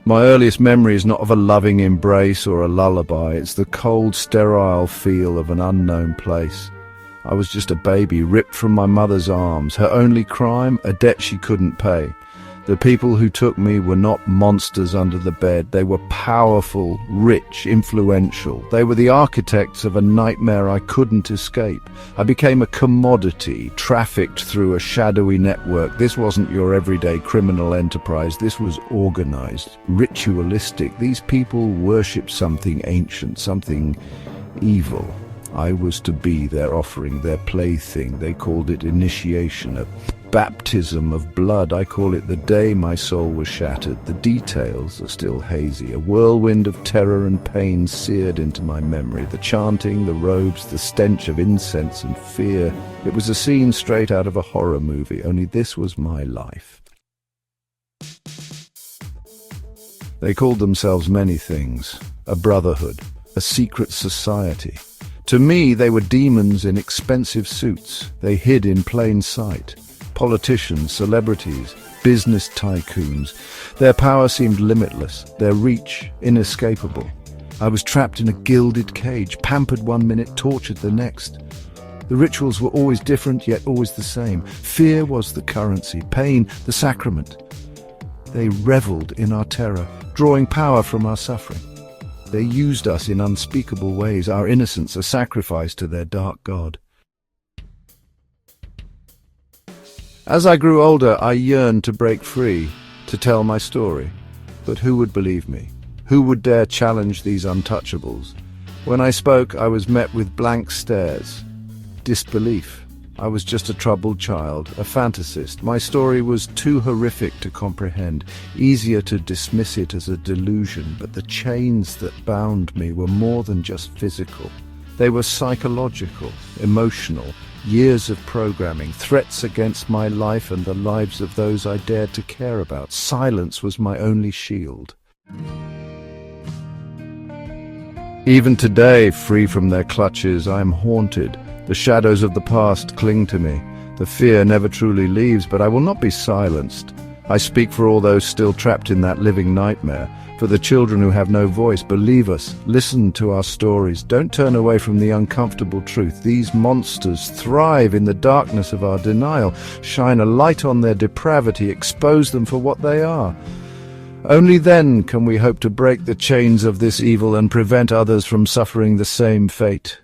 My earliest memory is not of a loving embrace or a lullaby. It's the cold, sterile feel of an unknown place. I was just a baby, ripped from my mother's arms. Her only crime, a debt she couldn't pay. The people who took me were not monsters under the bed. They were powerful, rich, influential. They were the architects of a nightmare I couldn't escape. I became a commodity, trafficked through a shadowy network. This wasn't your everyday criminal enterprise. This was organized, ritualistic. These people worshipped something ancient, something evil. I was to be their offering, their plaything. They called it initiation, a baptism of blood. I call it the day my soul was shattered. The details are still hazy. A whirlwind of terror and pain seared into my memory. The chanting, the robes, the stench of incense and fear. It was a scene straight out of a horror movie, only this was my life. They called themselves many things. A brotherhood, a secret society. To me, they were demons in expensive suits. They hid in plain sight. Politicians, celebrities, business tycoons. Their power seemed limitless, their reach inescapable. I was trapped in a gilded cage, pampered one minute, tortured the next. The rituals were always different, yet always the same. Fear was the currency, pain the sacrament. They reveled in our terror, drawing power from our suffering. They used us in unspeakable ways, our innocence a sacrifice to their dark god. As I grew older, I yearned to break free, to tell my story. But who would believe me? Who would dare challenge these untouchables? When I spoke, I was met with blank stares, disbelief. I was just a troubled child, a fantasist. My story was too horrific to comprehend, easier to dismiss it as a delusion, but the chains that bound me were more than just physical. They were psychological, emotional, years of programming, threats against my life and the lives of those I dared to care about. Silence was my only shield. Even today, free from their clutches, I am haunted. The shadows of the past cling to me. The fear never truly leaves, but I will not be silenced. I speak for all those still trapped in that living nightmare, for the children who have no voice. Believe us, listen to our stories. Don't turn away from the uncomfortable truth. These monsters thrive in the darkness of our denial. Shine a light on their depravity, expose them for what they are. Only then can we hope to break the chains of this evil and prevent others from suffering the same fate.